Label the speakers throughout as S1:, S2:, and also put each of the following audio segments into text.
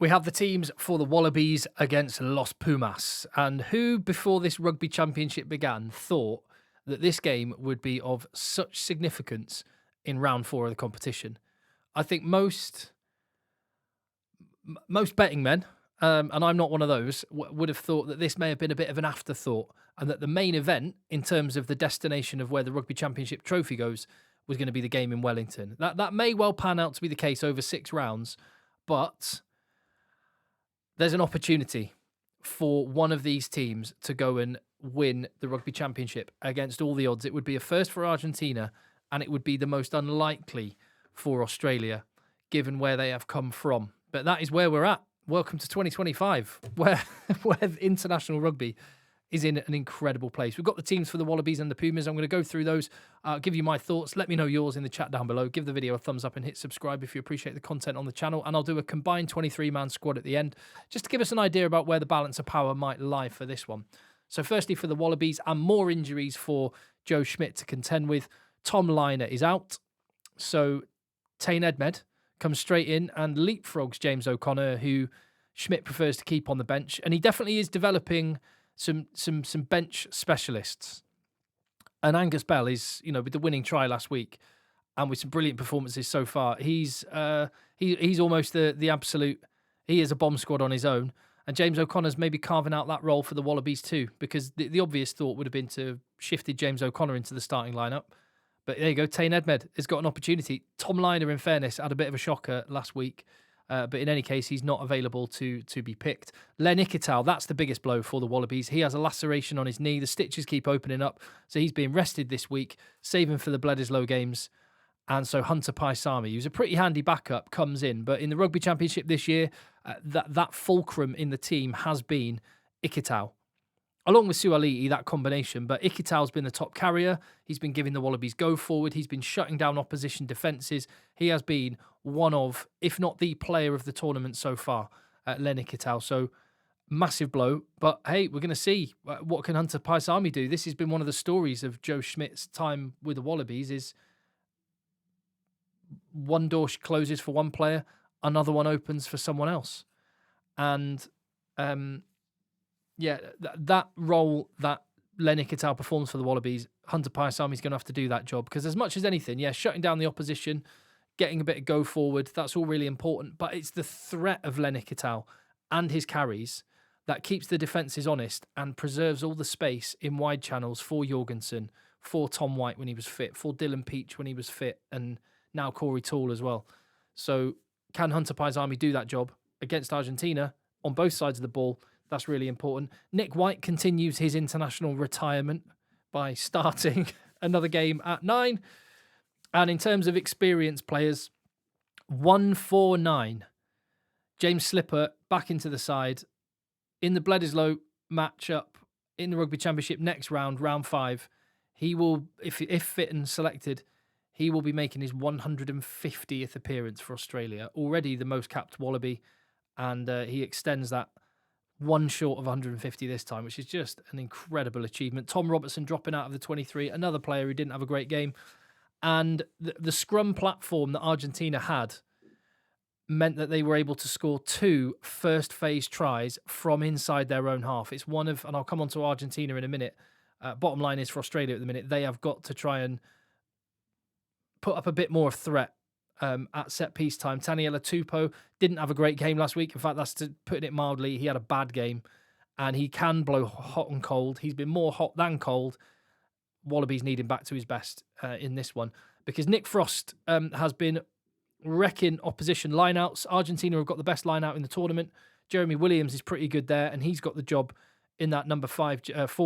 S1: We have the teams for the Wallabies against Los Pumas. And who, before this rugby championship began, thought that this game would be of such significance in round 4 of the competition? I think most betting men, and I'm not one of those, would have thought that this may have been a bit of an afterthought, and that the main event in terms of the destination of where the rugby championship trophy goes was going to be the game in Wellington. That may well pan out to be the case over 6 rounds, but there's an opportunity for one of these teams to go and win the rugby championship against all the odds. It would be a first for Argentina, and it would be the most unlikely for Australia, given where they have come from. But that is where we're at. Welcome to 2025, where international rugby is in an incredible place. We've got the teams for the Wallabies and the Pumas. I'm going to go through those, give you my thoughts. Let me know yours in the chat down below. Give the video a thumbs up and hit subscribe if you appreciate the content on the channel. And I'll do a combined 23-man squad at the end, just to give us an idea about where the balance of power might lie for this one. So firstly, for the Wallabies, and more injuries for Joe Schmidt to contend with. Tom Liner is out. So Tane Edmed comes straight in and leapfrogs James O'Connor, who Schmidt prefers to keep on the bench. And he definitely is developing some bench specialists. And Angus Bell is, with the winning try last week and with some brilliant performances so far, he's almost the absolute, he is a bomb squad on his own. And James O'Connor's maybe carving out that role for the Wallabies too, because the obvious thought would have been to have shifted James O'Connor into the starting lineup. But there you go, Tane Edmed has got an opportunity. Tom Liner, in fairness, had a bit of a shocker last week. But in any case, he's not available to be picked. Len Ikitau, that's the biggest blow for the Wallabies. He has a laceration on his knee. The stitches keep opening up. So he's being rested this week, saving for the Bledisloe games. And so Hunter Paisami, who's a pretty handy backup, comes in. But in the Rugby Championship this year, that fulcrum in the team has been Ikitau. Along with Suaalii, that combination. But Ikitau's been the top carrier. He's been giving the Wallabies go forward. He's been shutting down opposition defences. He has been one of, if not the player of the tournament so far, Len Ikitau. So massive blow. But hey, we're going to see what can Hunter Paisami do. This has been one of the stories of Joe Schmidt's time with the Wallabies, is one door closes for one player, another one opens for someone else. And that role that Len Ikitau performs for the Wallabies, Hunter Paisami's going to have to do that job, because as much as anything, shutting down the opposition, getting a bit of go forward, that's all really important. But it's the threat of Len Ikitau and his carries that keeps the defences honest and preserves all the space in wide channels for Jorgensen, for Tom White when he was fit, for Dylan Peach when he was fit, and now Corey Toole as well. So can Hunter Paisami do that job against Argentina on both sides of the ball? That's really important. Nick White continues his international retirement by starting another game at 9. And in terms of experienced players, 149. James Slipper back into the side. In the Bledisloe matchup in the Rugby Championship next round, round 5, he will, if fit and selected, he will be making his 150th appearance for Australia. Already the most capped Wallaby, and he extends that one short of 150 this time, which is just an incredible achievement. Tom Robertson dropping out of the 23, another player who didn't have a great game. And the scrum platform that Argentina had meant that they were able to score 2 first phase tries from inside their own half. It's one of, and I'll come on to Argentina in a minute. Bottom line is, for Australia at the minute, they have got to try and put up a bit more of threat at set piece time. Taniela Tupou didn't have a great game last week. In fact, that's to putting it mildly. He had a bad game, and he can blow hot and cold. He's been more hot than cold. Wallabies need him back to his best in this one, because Nick Frost has been wrecking opposition lineouts. Argentina have got the best lineout in the tournament. Jeremy Williams is pretty good there, and he's got the job in that number 4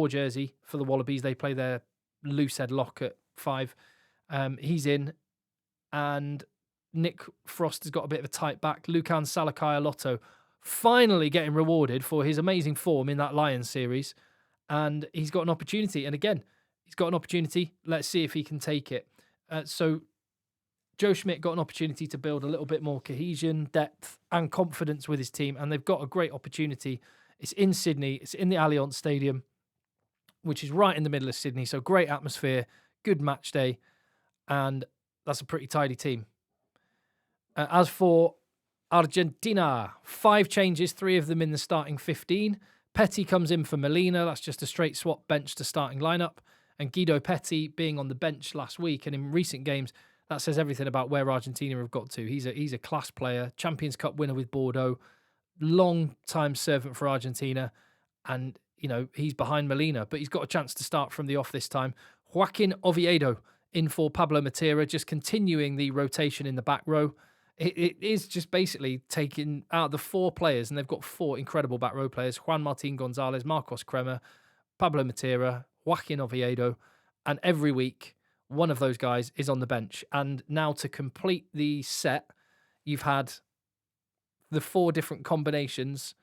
S1: jersey for the Wallabies. They play their loosehead lock at 5. He's in, and Nick Frost has got a bit of a tight back. Lucan Salakai-Alotto finally getting rewarded for his amazing form in that Lions series, and he's got an opportunity. And again, he's got an opportunity. Let's see if he can take it. So Joe Schmidt got an opportunity to build a little bit more cohesion, depth, and confidence with his team, and they've got a great opportunity. It's in Sydney. It's in the Allianz Stadium, which is right in the middle of Sydney. So great atmosphere, good match day, and that's a pretty tidy team. As for Argentina. 5 changes, 3 of them in the starting 15. Petty comes in for Molina. That's just a straight swap bench to starting lineup. And Guido Petty being on the bench last week and in recent games, that says everything about where Argentina have got to. He's a class player, Champions Cup winner with Bordeaux, long-time servant for Argentina. And, you know, he's behind Molina, but he's got a chance to start from the off this time. Joaquin Oviedo in for Pablo Matera, just continuing the rotation in the back row. It is just basically taking out the 4 players, and they've got 4 incredible back row players: Juan Martin Gonzalez, Marcos Kremer, Pablo Matera, Joaquin Oviedo, and every week one of those guys is on the bench. And now to complete the set, you've had the 4 different combinations,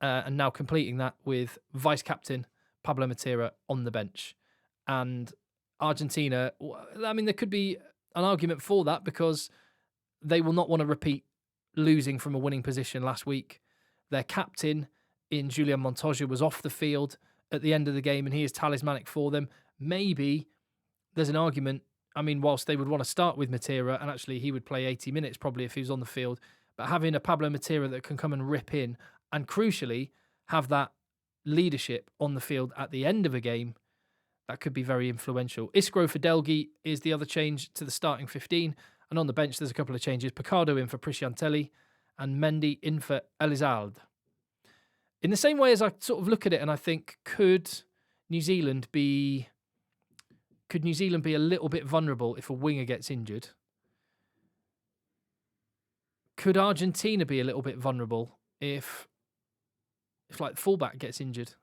S1: and now completing that with vice captain Pablo Matera on the bench. And Argentina, I mean, there could be an argument for that because they will not want to repeat losing from a winning position last week. Their captain in Julian Montoya was off the field at the end of the game, and he is talismanic for them. Maybe there's an argument. I mean, whilst they would want to start with Matera, and actually he would play 80 minutes probably if he was on the field, but having a Pablo Matera that can come and rip in and crucially have that leadership on the field at the end of a game, that could be very influential. Iskro Fidelgi is the other change to the starting 15. And on the bench, there's a couple of changes. Picardo in for Prisciantelli and Mendy in for Elizalde. In the same way as I sort of look at it and I think, could New Zealand be a little bit vulnerable if a winger gets injured? Could Argentina be a little bit vulnerable if like fullback gets injured?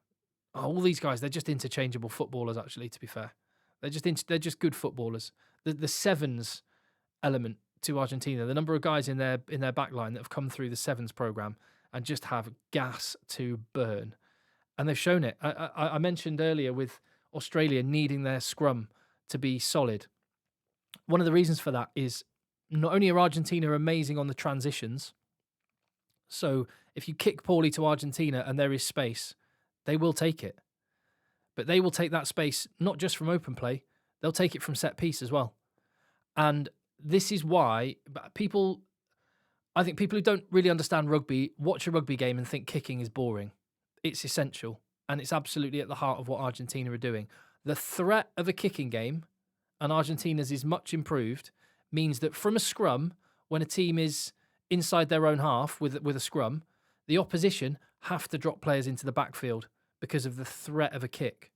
S1: Oh, all these guys, they're just interchangeable footballers, actually, to be fair. They're just good footballers. The sevens element to Argentina, the number of guys in their back line that have come through the sevens program and just have gas to burn, and they've shown it. I mentioned earlier with Australia needing their scrum to be solid. One of the reasons for that is not only are Argentina amazing on the transitions, so if you kick poorly to Argentina and there is space, they will take it, but they will take that space not just from open play, they'll take it from set piece as well. And this is why I think people who don't really understand rugby watch a rugby game and think kicking is boring. It's essential, and it's absolutely at the heart of what Argentina are doing. The threat of a kicking game, and Argentina's is much improved, means that from a scrum, when a team is inside their own half with a scrum, the opposition have to drop players into the backfield because of the threat of a kick.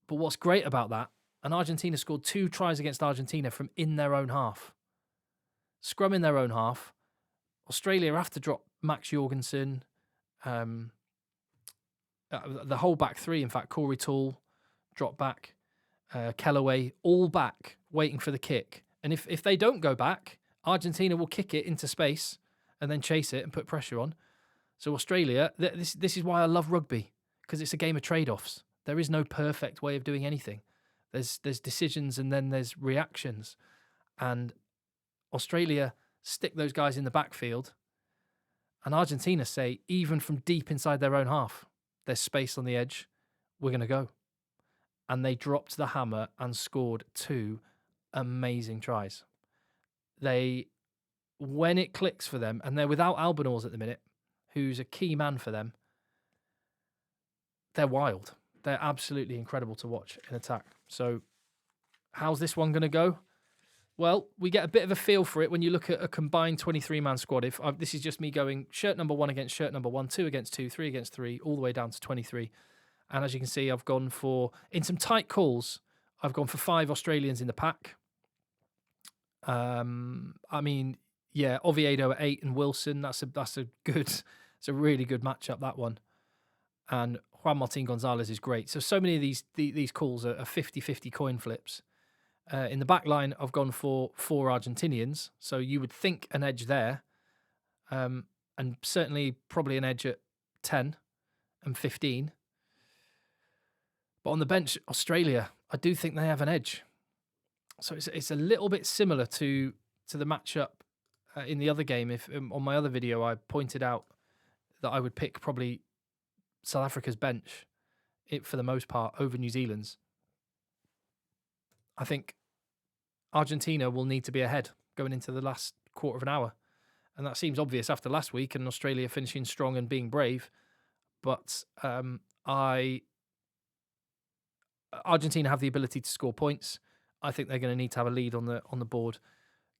S1: But what's great about that, and Argentina scored 2 tries against Argentina from in their own half. Scrum in their own half. Australia have to drop Max Jorgensen, the whole back 3, in fact, Corey Toole, drop back, Kellaway, all back, waiting for the kick. And if they don't go back, Argentina will kick it into space and then chase it and put pressure on. So Australia, this is why I love rugby, because it's a game of trade-offs. There is no perfect way of doing anything. There's decisions and then there's reactions. And Australia stick those guys in the backfield. And Argentina say, even from deep inside their own half, there's space on the edge, we're going to go. And they dropped the hammer and scored 2 amazing tries. When it clicks for them, and they're without Albanese at the minute, who's a key man for them, they're wild. They're absolutely incredible to watch in attack. So how's this one going to go? Well, we get a bit of a feel for it when you look at a combined 23-man squad. This is just me going shirt number 1 against shirt number 1, 2 against 2, 3 against 3, all the way down to 23. And as you can see, I've gone for, in some tight calls, I've gone for 5 Australians in the pack. I mean, yeah, Oviedo at 8 and Wilson. That's a really good matchup, that one. And Juan Martin Gonzalez is great. So many of these calls are 50-50 coin flips. In the back line, I've gone for 4 Argentinians. So you would think an edge there. And certainly probably an edge at 10 and 15. But on the bench, Australia, I do think they have an edge. So it's a little bit similar to the matchup in the other game. If on my other video, I pointed out that I would pick probably South Africa's bench, for the most part, over New Zealand's. I think Argentina will need to be ahead going into the last quarter of an hour. And that seems obvious after last week and Australia finishing strong and being brave. But Argentina have the ability to score points. I think they're going to need to have a lead on the board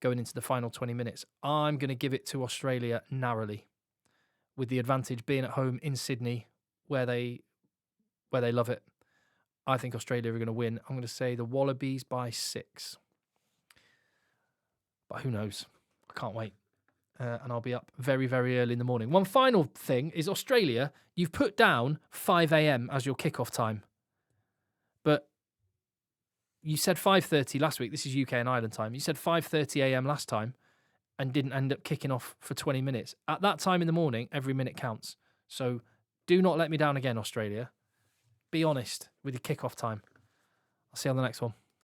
S1: going into the final 20 minutes. I'm going to give it to Australia narrowly, with the advantage being at home in Sydney, where they love it. I think Australia are going to win. I'm going to say the Wallabies by 6. But who knows? I can't wait. And I'll be up very, very early in the morning. One final thing is Australia, you've put down 5 a.m. as your kickoff time. But you said 5:30 last week. This is UK and Ireland time. You said 5:30 a.m. last time and didn't end up kicking off for 20 minutes. At that time in the morning, every minute counts. So do not let me down again, Australia. Be honest with your kickoff time. I'll see you on the next one.